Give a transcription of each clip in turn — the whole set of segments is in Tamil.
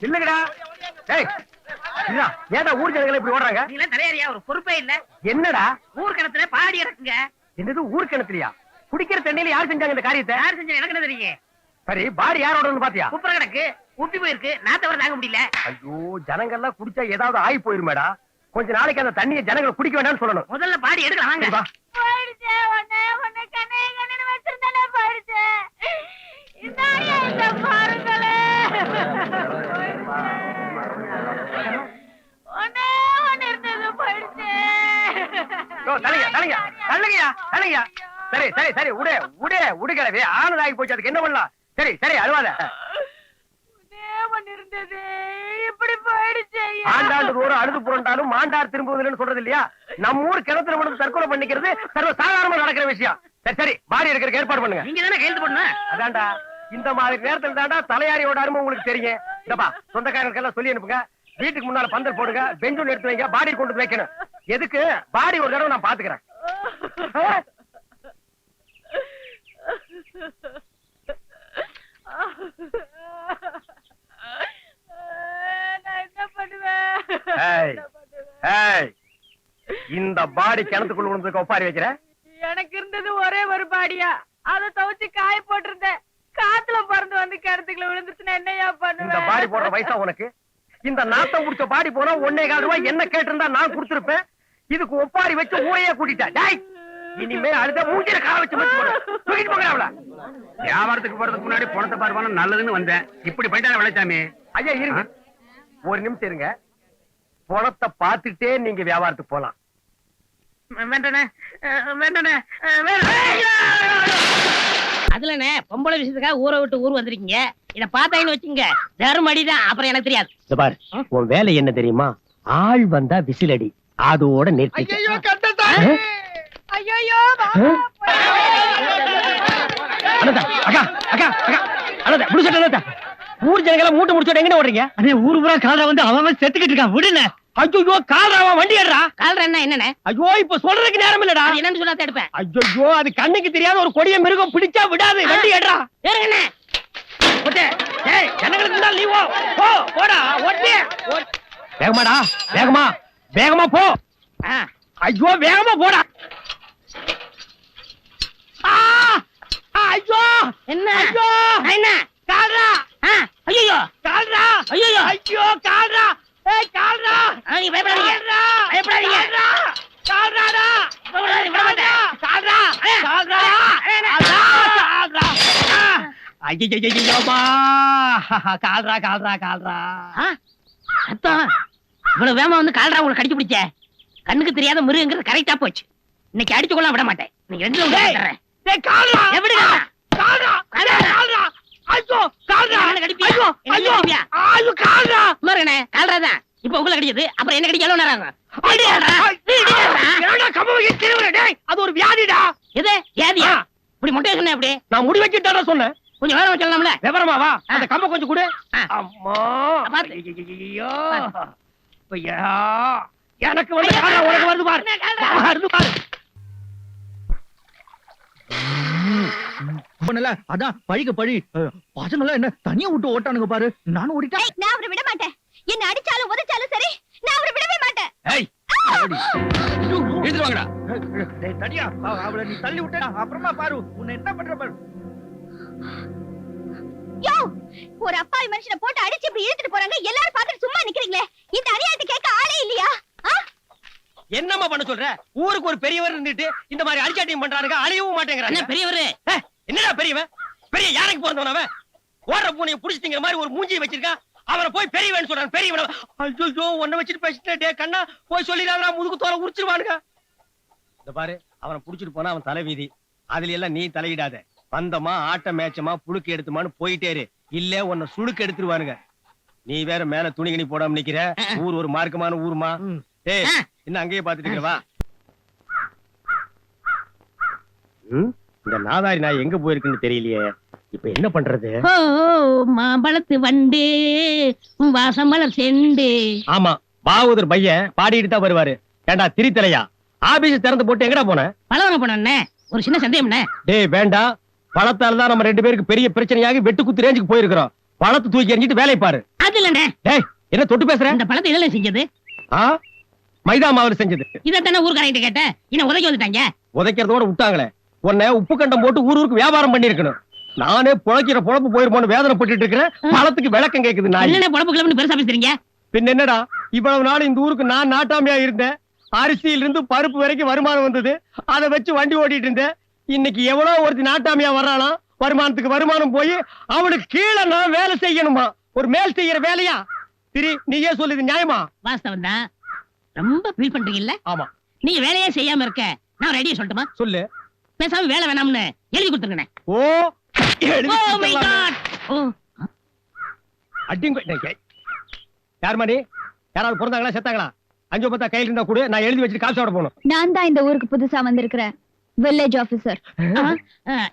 இல்லங்கடா ஏடா ஊர் ஜனங்களை இப்படி ஓடுறாங்க? தலையாரியா ஒரு பொறுப்பே இல்ல. என்னடா ஊர் கிணத்துல பாடி இறக்குங்க. என்னது ஊர் கிணத்துலயா? குடிக்கிற தண்ணியில யார் செஞ்சாங்க இந்த காரியத்தை? யார் செஞ்சா எனக்கு என்ன தெரியும்? சரி பாடி யாரோட பாத்தியா? குப்புற கிடக்கு, ஊட்டி போயிருக்கு, நாத்தவர தாங்க முடியல. ஐயோ ஜனங்கள்லாம் குடிச்சா ஏதாவது ஆகி போயிருமேடா. கொஞ்ச நாளைக்கு அந்த தண்ணியை ஜனங்கள் குடிக்க வேண்டாம்னு சொல்லணும். முதல்ல பாடி எடுக்கலாம் வாங்க. சரி சரி சரி உடே உடே உடுகளவே ஆனதாகி போச்சு. அதுக்கு என்ன பண்ணலாம்? சரி சரி அழுவாத. ஆண்டாண்டு ஒரு அழுது புரண்டாலும் மாண்டார் திரும்புவதில்லைன்னு சொல்றது இல்லையா? நம்ம ஊர் கிணத்துல மட்டும் தற்கொலை பண்ணிக்கிறது சர்வ சாதாரணமா நடக்கிற விஷயம். சரி சரி பாடி எடுக்கிறதுக்கு ஏற்பாடு பண்ணுங்க. நீங்க தானே கையெழுத்து பண்ணணும். அதான்டா இந்த மாதிரி நேரத்துல தாண்டா தலையாரியோட அருமை உங்களுக்கு தெரியும். இந்தப்பா சொந்தக்காரர்களுக்கெல்லாம் சொல்லி அனுப்புங்க. வீட்டுக்கு முன்னால பந்தல் போடுங்க, பெஞ்சு எடுத்து வைங்க, பாடி கொண்டு வைக்கணும். எதுக்கு? பாடி ஒரு தடவை நான் பாத்துக்கிறேன். இந்த பாடி கிணத்துக்குள்ள விழுந்ததுக்கு ஒப்பாரி வைக்கிற? எனக்கு இருந்தது ஒரே ஒரு பாடியா, அதை துவைச்சு காய போட்டிருந்தேன். காத்துல பறந்து வந்து கிணத்துக்குள்ள விழுந்துச்சுன்னா என்னையா பண்ணுவேன்? இந்த பாடி போடுற வயசா உனக்கு? இந்த நாத்தம் குடிச்ச பாடி போனா 1.25 ரூபாய் என்ன கேட்டிருந்தா நான் கொடுத்திருப்பேன். இதுக்கு ஒப்பாரி வச்சு ஊரையே கூட்டிட்டேன். இனிமே அடுத்த மூஞ்சில கால வச்சு தூக்கிட்டு போங்க. அவள வியாபாரத்துக்கு போறதுக்கு முன்னாடி பணத்தை பார்ப்பான நல்லதுன்னு வந்தேன். இப்படி பண்ணிட்டாங்க விளைச்சாமி. ஐயா இருங்க, ஒரு நிமிஷம் இருங்க. பணத்தை பார்த்துட்டே நீங்க வியாபாரத்துக்கு போலாம். அதுலண்ணே பொம்பளை விஷயத்துக்காக ஊரை விட்டு ஊர் வந்திருக்கீங்க. இத பாத்தாங்கன்னு வச்சுங்க தருமடிதான். அப்புறம் எனக்கு தெரியாது. பாரு உன் வேலை என்ன தெரியுமா? ஆள் வந்தா விசிலடி, அதோட நிறுத்தி. ஊர் ஜனங்களை மூட்டை முடிச்சோட எங்க ஓடுறீங்க? ஊர் பூரா கால்ரா வந்து அவன் செத்துக்கிட்டு இருக்கான். விடுன. ஐயோ கால்ராவா வண்டி ஏறா. கால்ரா என்ன? ஐயோ இப்ப சொல்றதுக்கு நேரம் இல்லடா. என்னன்னு சொன்னா எடுப்பேன். ஐயோ அது கண்ணுக்கு தெரியாத ஒரு கொடிய மிருகம் பிடிச்சா விடாது. வண்டி ஏறா. ஏறுங்கண்ணே. ஓட்டே. ஏய் ஜனங்களுக்கு முன்னால நீ போ. போடா ஓட்டே. வேகமாடா வேகமா வேகமா போ. ஐயோ வேகமா போடா. ஐயோ என்ன? ஐயோ என்ன? கால்ரா. ஐயோ கால்ரா. ஐயோ ஐயோ கால்ரா. ஏய் கால்ரா. நீங்க பயப்படாதீங்க. பயப்படாதீங்க. கால்ராடா. விட மாட்டேன். கால்ரா. கால்ரா. கால்ரா. ஐயோ கால்ரா கால்ரா கால்ரா. அத்தம் இவ்வளவு வேகமா வந்து கால்ரா உங்களுக்கு கடிச்சு பிடிச்ச. கண்ணுக்கு தெரியாத மிருகங்கிறது கரெக்டா போச்சு. இன்னைக்கு அடிச்சு கொள்ள விட மாட்டேன். நீங்க ரெண்டு கால்ரா. எப்படி கால்ரா. கால்ரா. ஐயோ கால்ரா. ஐயோ ஐயோ ஐயோ கால்ரா. மருகனே கால்ரா தான். இப்ப உங்களை கடிச்சது அப்புறம் என்ன கடிச்சாலும் நேரம். அது ஒரு வியாதிடா. எது வியாதியா? இப்படி மொட்டையா சொன்ன? அப்படி நான் முடி வச்சுட்டா சொன்னேன். கொஞ்சம் வேற சொல்லலாம்ல. விவரமா வா. அந்த கம்ப கொஞ்சம் கொடு. அம்மா ஐயோ எனக்கு வந்து கால்ரா உனக்கு வருது பாரு. வருது பாரு. அதான் பழிக்கு பழி. பசங்க எல்லாம் என்ன தனியா விட்டு ஓட்டானுங்க பாரு. நானும் ஓடிட்டேன். நான் அவரை விட மாட்டேன். என்ன அடிச்சாலும் உதைச்சாலும் சரி, நான் அவரை விடவே மாட்டேன். தனியா அவளை நீ தள்ளி விட்ட அப்புறமா பாரு உன்னை என்ன பண்ற பாரு. யோ ஒரு அப்பாவி மனுஷனை போட்டு அடிச்சு இப்படி இழுத்துட்டு போறாங்க. எல்லாரும் பாத்துட்டு சும்மா நிக்கிறீங்களே. இந்த அநியாயத்தை கேட்க ஆளே இல்லையா? என்னம்மா பண்ண சொல்ற? ஊருக்கு ஒரு பெரியவர் இருந்துட்டு இந்த மாதிரி அடிச்சாட்டியம் பண்றாருங்க. அழியவும் மாட்டேங்கிறாங்க. பெரியவரு என்னடா பெரியவன்? பெரிய யானைக்கு பிறந்தவன் அவன். ஓடுற பூனையை புடிச்சிட்டிங்கிற மாதிரி ஒரு மூஞ்சியை வச்சிருக்கான். அவரை போய் பெரியவன் சொல்றான். பெரியவன் ஐயோ உன்னை வச்சுட்டு பேசிட்டே கண்ணா போய் சொல்லிடாதா, முதுகு தோலை உரிச்சிருவானுங்க. இந்த பாரு அவனை புடிச்சிட்டு போனா அவன் தலைவீதி. அதுல எல்லாம் நீ தலையிடாத. வந்தமா ஆட்ட மேச்சமா புழுக்கு எடுத்துமான்னு போயிட்டே இரு. இல்ல உன்னை சுழுக்கு எடுத்துருவானுங்க. நீ வேற மேல துணிகணி போடாம நிக்கிற. ஊர் ஒரு மார்க்கமான ஊருமா. ஏய் என்ன அங்கேயே பாத்துட்டு வா. இந்த நாதாரி நாய் எங்க போயிருக்குன்னு தெரியலையே. இப்ப என்ன பண்றது? மாம்பழத்து வண்டு வாசமலர் செண்டு. ஆமா பாவூதர் பையன் பாடிட்டு தான் வருவாரு. ஏண்டா திரித்தலையா ஆபீஸ் திறந்து போட்டு எங்கடா போன? பழம் வாங்க போனே, ஒரு சின்ன சந்தேகம்ண்ணே. டேய் வேண்டாம், பழத்தால தான் நம்ம 2 பேருக்கு பெரிய பிரச்சனையாகி வெட்டு குத்து ரேஞ்சுக்கு போயிருக்கிறோம். பழத்தை தூக்கி எறிஞ்சிட்டு வேலையை பாரு. அது இல்லண்ணே, டேய் என்ன தொட்டு பேசுற? இந்த பழத்தை இதெல்லாம் செஞ்சது ஆ? மைதா மாவுல செஞ்சது. இதைத்தானே ஊர்க்காரங்கிட்ட கேட்டேன், இன்னும் உதவி வந்துட்டாங்க. உதைக்கிறதோட விட்டாங்களே. உன்னை உப்பு கண்டம் போட்டு ஊருக்கு வியாபாரம் பண்ணி இருக்கணும். நானே புழைக்கிற பொழப்பு போயிருமோன்னு வேதனைப்பட்டு இருக்கிறேன். பழத்துக்கு விளக்கம் கேக்குது நாய். என்னென்ன பொழப்பு கிளம்பி பெருசா பேசுறீங்க? பின் என்னடா, இவ்வளவு நாள் இந்த ஊருக்கு நான் நாட்டாமையா இருந்தேன். அரிசியில இருந்து பருப்பு வரைக்கும் வருமானம் வந்தது. அதை வச்சு வண்டி ஓட்டிட்டு இருந்தேன். இன்னைக்கு எவ்வளவு ஒருத்தி நாட்டாமையா வர்றானா, வருமானத்துக்கு வருமானம் போய் அவனுக்கு கீழே நான் வேலை செய்யணுமா? ஒரு மேல் செய்யற வேலையா? சரி நீயே சொல்லுது நியாயமா? வாஸ்தவம் தான். ரொம்ப ஃபீல் பண்றீங்கல்ல? ஆமா. நீங்க வேலையே செய்யாம இருக்க நான் ரெடியா சொல்லட்டுமா? சொல்லு. பேசாம வேலை வேணாம்னு எழுதி கொடுத்துருங்க. ஓ எழுதி Oh my கொடுத்துடலாமே. God. ஓ, அடிங்க. யார் மாதிரி யாராவது பிறந்தாங்களா செத்தாங்களா? 5 10 கையில இருந்தா கூட நான் எழுதி வச்சுட்டு காசு சாப்பிட போகணும். நான் தான் இந்த ஊருக்கு புதுசா வந்திருக்கிறேன் வில்லேஜ் ஆபீசர்.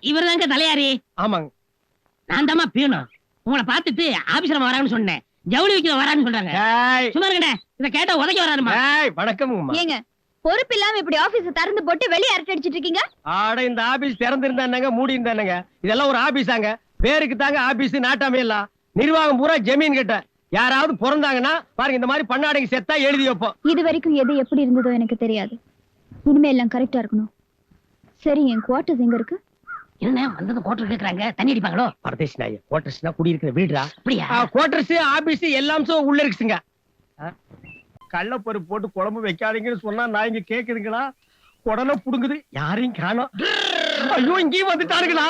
இவர்தாங்க தலையாரி. ஆமாங்க. நான் தாமா பியூனும். உங்களை பார்த்துட்டு ஆபீஸ்ல வரான்னு சொன்னேன். ஜவுளி வைக்க வரான்னு சொல்றாங்க. ஏய், சும்மா இருக்கடே, இத கேட்டா உதைக்க வராருமா. ஏய், வணக்கம்மா. ஏங்க பொறுப்பு இல்லாம இப்படி ஆபீஸ் திறந்து போட்டு வெளிய அரட்டை அடிச்சிட்டு இருக்கீங்க? ஆட இந்த ஆபீஸ் திறந்திருந்தா என்னங்க, மூடி இருந்தா என்னங்க? இதெல்லாம் ஒரு ஆபீஸாங்க? பேருக்கு தாங்க ஆபீஸ், நாட்டாமே இல்ல. நிர்வாகம் பூரா ஜமீன் கிட்ட. யாராவது பிறந்தாங்கன்னா பாருங்க, இந்த மாதிரி பண்ணாடைக்கு செத்தா எழுதி வைப்போம். இது வரைக்கும் எது எப்படி இருந்ததோ எனக்கு தெரியாது. இனிமே எல்லாம் கரெக்டா இருக்கணும். சரி, என் குவார்டர்ஸ் எங்க இருக்கு? என்ன வந்தது கோட்டர் கேக்குறாங்க, தண்ணி அடிப்பாங்களோ? பரதேஷ் நாய். குவார்டர்ஸ்னா குடி இருக்கிற வீடுடா. அப்படியா? குவார்டர்ஸ் ஆபீஸ் எல்லாம் உள்ள இருக்குங்க. கள்ளப்பருப்பு போட்டு குழம்பு வைக்காதீங்கன்னு சொன்னா நான் இங்க கேக்குதுங்களா? உடனே புடுங்குது. யாரையும் காணோம். ஐயோ, இங்கேயும் வந்துட்டாருங்களா?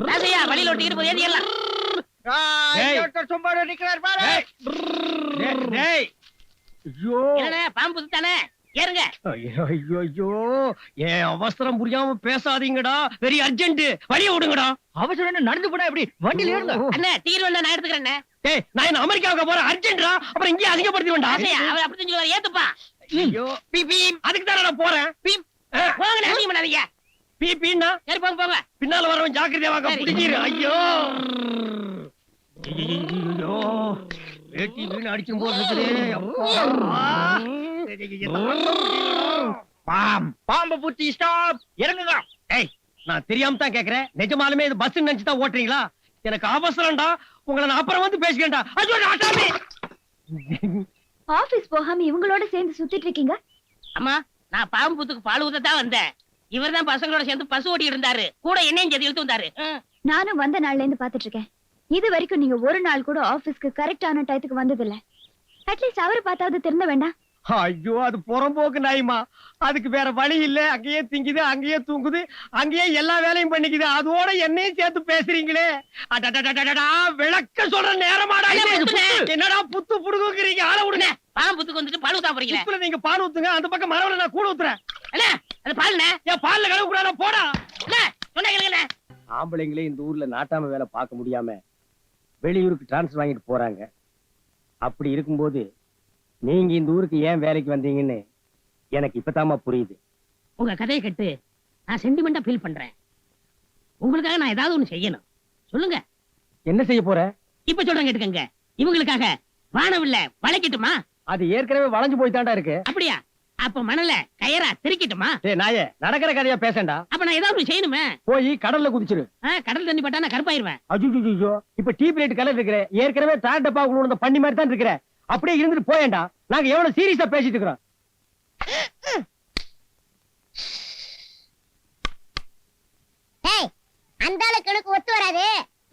ராசையா, வழியில ஒட்டிக்கிட்டு போய் ஏறிடலாம். டேய். ஐயோ, என்னண்ணே, பாம்பு தானே, ஏறுங்க. ஐயோ, என் அவசரம் புரியாம பேசாதீங்கடா. வெரி அர்ஜென்ட், வழிய விடுங்கடா. அவசரம் நடந்து போனா எப்படி? வண்டியில ஏறுங்க. அண்ணே, தீர் வந்தா நான் எடுத்துக்கிறேன். டேய், நான் என்ன அமெரிக்காவுக்கு போறேன், அர்ஜென்ட்ரா. அப்புறம் இங்கே அதிகப்படுத்தி வேண்டாம். ராசையா, அவர் அப்படி செஞ்சு ஏத்துப்பா. ஐயோ, அதுக்கு தானே நான் போறேன். போங்க, அதிகம் பண்ணாதீங்க. பீப்பின்னா சரி, போங்க போங்க. பின்னால வரவன் ஜாக்கிரதையா வாங்க. சரி. பிடிச்சிரு. ஐயோ, ஐயோ, வேட்டி வீணு அடிச்சும் போது பாம்பு பூச்சி ஸ்டாப், இறங்குங்க. ஏய், நான் தெரியாம தான் கேக்குறேன். நிஜமாலுமே இது பஸ் நினைச்சு தான் ஓட்டுறீங்களா? எனக்கு அவசரம்டா. உங்களை நான் அப்புறம் வந்து பேசிக்கிறேன்டா. ஐயோ, ஆட்டாமே. ஆபீஸ் போகாம இவங்களோட சேர்ந்து சுத்திட்டு இருக்கீங்க? அம்மா, நான் பாம்பு புத்துக்கு பால் ஊத்தத்தான் வந்தேன். இவர்தான் பசங்களோட சேர்ந்து பசு ஓட்டிட்டு இருந்தாரு. கூட என்னையும் சேர்த்து இழுத்து வந்தாரு. நானும் வந்த நாள்ல இருந்து பாத்துட்டு இருக்கேன். இது வரைக்கும் நீங்க ஒரு நாள் கூட ஆபீஸ்க்கு கரெக்டான டயத்துக்கு வந்தது இல்ல. அட்லீஸ்ட் அவரை பார்த்தாவது திருந்த வேண்டாம்? ஐயோ, அது புறம்போக்கு நாய்மா. அதுக்கு வேற வழி இல்ல. அங்கேயே திங்குது, அங்கேயே தூங்குது, அங்கேயே எல்லா வேலையும் பண்ணிக்குது. அதோட என்னையும் சேர்த்து பேசுறீங்களே. அடடடடடடா, விளக்க சொல்ற நேரமாடா இது. என்னடா புத்து புடுங்குறீங்க? ஆள விடுங்க. பாம்பு புத்துக்கு வந்துட்டு பால் ஊத்தா போறீங்களே. உப்புல நீங்க பால் ஊத்துங்க, அந்த பக்கம் மரவல நான் கூட ஊத்துறேன். அண்ணே, அது பால்ண்ணே. ஏன் பால்ல கலவு கூடாதா? போடா. அண்ணே, சொன்னா கேளுங்கண்ணே. ஆம்பளைங்களே இந்த ஊர்ல நாட்டாம வேலை பார்க்க முடியாம வெளியூருக்கு டிரான்ஸ்ஃபர் வாங்கிட்டு போறாங்க. அப்படி இருக்கும்போது நீங்க இந்த ஊருக்கு ஏன் வேலைக்கு வந்தீங்கன்னு எனக்கு இப்பதாமா புரியுது. உங்க கதையை கேட்டு நான் சென்டிமெண்டா ஃபீல் பண்றேன். உங்களுக்காக நான் ஏதாவது ஒண்ணு செய்யணும். சொல்லுங்க. என்ன செய்ய போற? இப்ப சொல்றேன் கேட்டுக்கங்க. இவங்களுக்காக வானவில்ல வளைக்கட்டுமா? அது ஏற்கனவே வளைஞ்சு போய் தாண்டா இருக்கு. அப்படியா? அப்ப மணல கயரா திரிக்கட்டுமா? டேய் நாயே, நடக்கிற கதையா பேசண்டா. அப்ப நான் ஏதாவது ஒண்ணு செய்யணுமே. போய் கடல்ல குதிச்சிரு. கடல் தண்ணி பட்டா நான் கருப்பாயிருவேன். அஜுஜுஜோ, இப்ப டீ பிளேட் கலர் இருக்கிற, ஏற்கனவே டாட் டப்பா உள்ள பண்ணி மாதிரி தான் இருக்கிற. அப்படியே இருந்துட்டு போயேண்டா. நாங்க எவ்வளவு சீரியஸா பேசிட்டு இருக்கிறோம். ஏய், அந்த ஆளுக்கு எனக்கு ஒத்து வராது.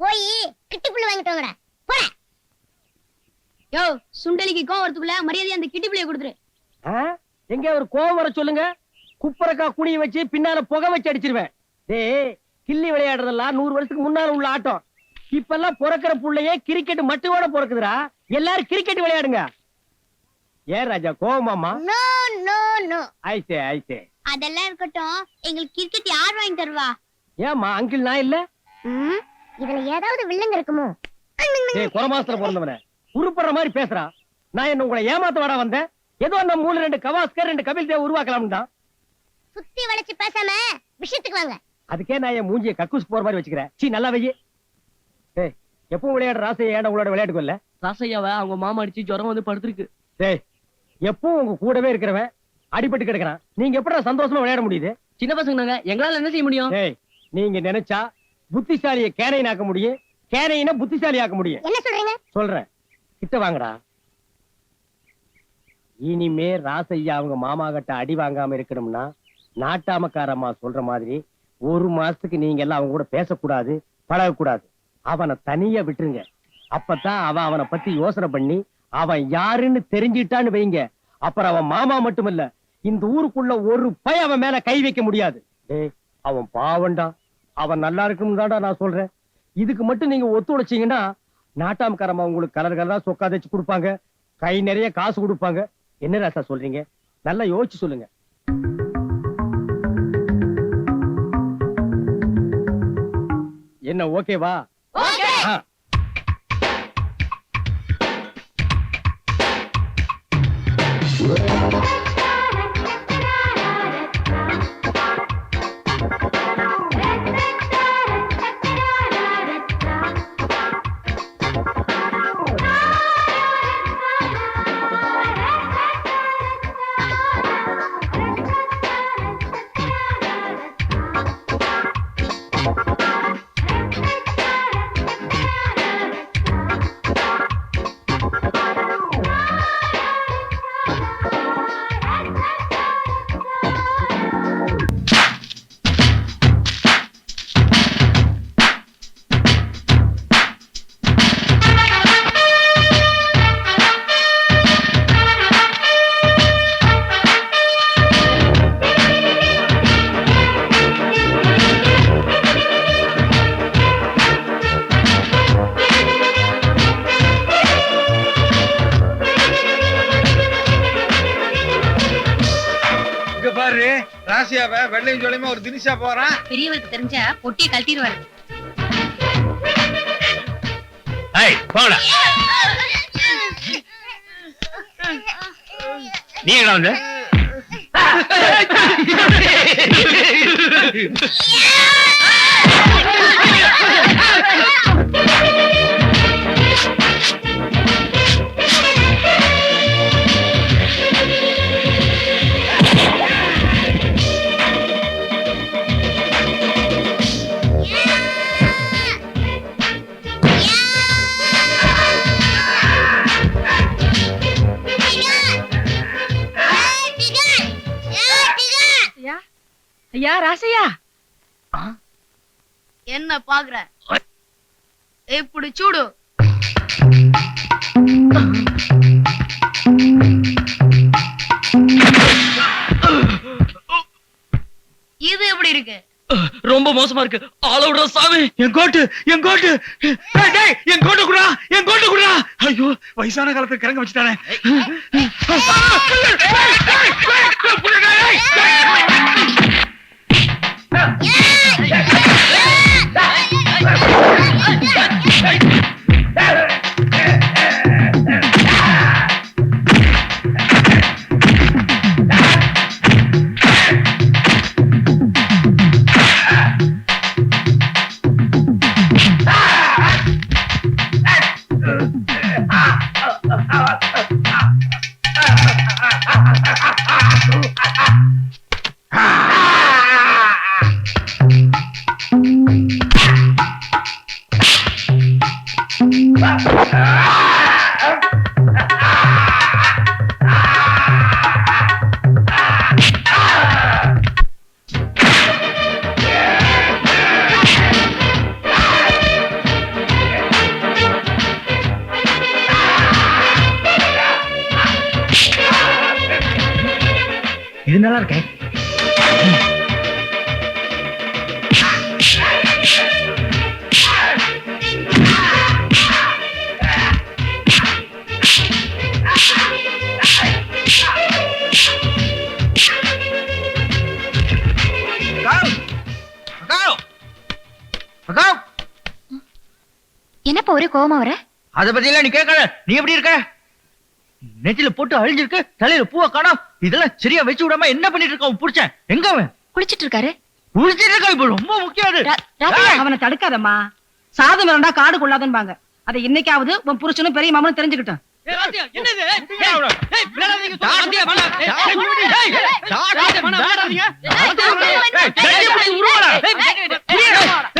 போய் கிட்டிப்புள்ள வாங்கிட்டு வாங்கடா. போடா. யோ, சுண்டலிக்கு கோவறதுக்குள்ள மரியாதையா அந்த கிட்டி பிள்ளைய கொடுத்துரு. எங்க ஒரு கோவம் வர சொல்லுங்க. குப்பரக்கா குனிய வச்சு பின்னால புகை வச்சு அடிச்சிருவேன். டேய், கிள்ளி விளையாடுறதெல்லாம் 100 வருஷத்துக்கு முன்னால உள்ள ஆட்டம். இப்பெல்லாம் பிறக்கிற புள்ளையே கிரிக்கெட் மட்டுவோட பிறக்குதுடா. எல்லாரும் கிரிக்கெட் விளையாடுங்க. ஏன் ராஜா கோவமாமா? No no no. ஐசே அதெல்லாம் இருக்கட்டும். எங்களுக்கு கிரிக்கெட் யார் வாங்கி தருவா? ஏமா அங்கிள் நான் இல்ல? இதுல ஏதாவது வில்லங்க இருக்குமோ? டேய், குறமாசத்துல பிறந்தவனே, உருப்படுற மாதிரி பேசுறா. நான் என்ன உங்களை ஏமாத்த வாடா வந்தேன்? ஏதோ அந்த 2 கவாஸ்கர் 2 கபில் தேவ் உருவாக்கலாம் தான். சுத்தி வளைச்சு பேசாம விஷயத்துக்கு வாங்க. அதுக்கே நான் என் மூஞ்சிய கக்கூஸ் போற மாதிரி வச்சுக்கிறேன். சீ, நல்லா வையே. ஏய், எப்பவும் விளையாடுற ராசையை ஏன்டா உங்களோட விளையாட்டுக்கு இல்ல? ராசையாவை அவங்க மாமா அடிச்சு ஜுரம் வந்து படுத்திருக்கு. டேய் எப்பவும் உங்க கூடவே இருக்கிறவன் அடிபட்டு கிடக்குறான், நீங்க எப்படா சந்தோஷமா விளையாட முடியுது? சின்ன பசங்க நாங்க, எங்களால என்ன செய்ய முடியும்? டேய் நீங்க நினைச்சா புத்திசாலியை கேனையன் ஆக்க முடியும், கேனையின புத்திசாலி ஆக்க முடியும். என்ன சொல்றீங்க? சொல்றேன், கிட்ட வாங்கடா. இனிமே ராசையா அவங்க மாமா கிட்ட அடி வாங்காம இருக்கணும்னா நாட்டாமக்காரம்மா சொல்ற மாதிரி 1 மாசத்துக்கு நீங்க எல்லாம் அவங்க கூட பேசக்கூடாது, பழகக்கூடாது. அவனை தனியா விட்டுருங்க. அப்பதான் அவனை பத்தி யோசனை பண்ணி அவன் யாருன்னு தெரிஞ்சிட்டான்னு வைங்க, அப்புறம் அவன் மாமா மட்டும் இல்ல, இந்த ஊருக்குள்ள ஒரு பய அவன் மேல கை வைக்க முடியாது. டேய் அவன் பாவண்டா, அவன் நல்லா இருக்கணும் தான்டா நான் சொல்றேன். இதுக்கு மட்டும் நீங்க ஒத்துழைச்சீங்கன்னா நாட்டாமக்காரம்மா உங்களுக்கு கலர் கலரா சொக்கா தச்சு கொடுப்பாங்க, கை நிறைய காசு கொடுப்பாங்க. என்ன ராசா சொல்றீங்க? நல்லா யோசிச்சு சொல்லுங்க. என்ன ஓகேவா? ஆ. ராசியாவை வெள்ளையும் சொல்லியுமா ஒரு தினிஷா போறான். பெரியவருக்கு தெரிஞ்சா பொட்டியை கழட்டிடுவாரு. போங்கடா. நீ எங்க வந்து? ஐயா ராசையா, என்ன பாக்குற? இப்படி சூடு. இது எப்படி இருக்கு? ரொம்ப மோசமா இருக்கு. ஆளோட சாமி. என் கோட்டு என் கோட்டு என் கோட்டு குடா, என் கோட்டு குடா. ஐயோ வயசான காலத்துல கிறங்க வச்சுட்டானே. இது நல்லா இருக்கே. என்னப்பா ஒரே கோவமா வர? அத பத்தி எல்லாம் நீ கேட்கல. நீ எப்படி இருக்க? நெத்தில போட்டு அழிஞ்சிருக்கு, தலையில பூவை காணோம். இதெல்லாம் சரியா வச்சு விடாம என்ன பண்ணிட்டு இருக்க? அவன் புடிச்சேன் எங்க? அவன் குளிச்சிட்டு இருக்காரு. குளிச்சிட்டு இருக்கா? இப்ப ரொம்ப முக்கியம் அது. அவனை தடுக்காதம்மா. சாதம் வேண்டா காடு கொள்ளாதன்பாங்க. அதை இன்னைக்காவது உன் புருஷனும் பெரிய மாமனும் தெரிஞ்சுக்கிட்டோம். ஏய், ராத்தியா, என்னது? நிறுத்துங்க அவனை. ஏய், விளையாடாதீங்க, டாக்டர், ராத்தியா, வேணாம். ஏய், டாக்டர், ஏய், ஏய், ஏய், டாக்டர், ராத்தியா, வேணாம், விளையாடாதீங்க. கையை பிடிச்சு உருவாடா. ஏய்,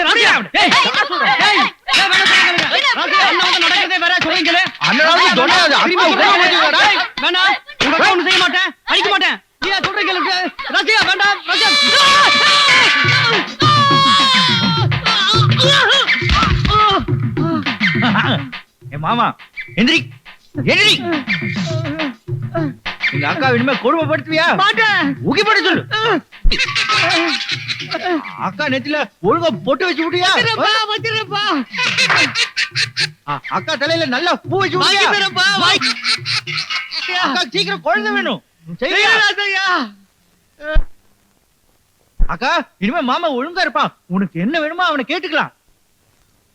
ராத்தியா, ஏய், வேணாம் சொல்லுங்க. ராத்தியா, அண்ணன் வந்து நடக்கிறதே வேற சொல்றீங்களே. அண்ணனாவது தொடாது. திரும்பி அப்பா உட்கார உட்கார மாட்டீங்களா? மாட்டீங்களா? வேணாம், உங்க அக்கா ஒண்ணும் செய்ய மாட்டேன், அடிக்க மாட்டேன். நீயா சொல்றீங்க. ராத்தியா, வேண்டாம், ராத்தியா. என் மாமா எந்திரி எந்திரி. எங்க அக்கா இனிமே கொடுமைப்படுத்துவியா? உகி போட்டு சொல்லு. அக்கா நெத்தில ஒழுங்கா பொட்டு வச்சு விட்டியா? வச்சிருப்பா. அக்கா தலையில நல்லா பூ வச்சு வாங்கி விட்டியா? தரப்பா, வாங்கி. அக்கா சீக்கிரம் குழந்தை வேணும். செய்யா? ராத்தியா. அக்கா இனிமே மாமா ஒழுங்கா இருப்பான். உனக்கு என்ன வேணுமோ அவனை கேட்டுக்கலாம்.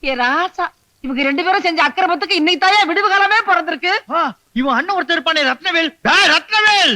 ஏ ராசா, இவங்க 2 பேரும் செஞ்ச அக்கிரமத்துக்கு இன்னைக்கு தாயா விடுவு காலமே பிறந்திருக்கு. இவன் அண்ணன் ஒருத்தர் இருப்பானே ரத்னவேல். ரத்னவேல்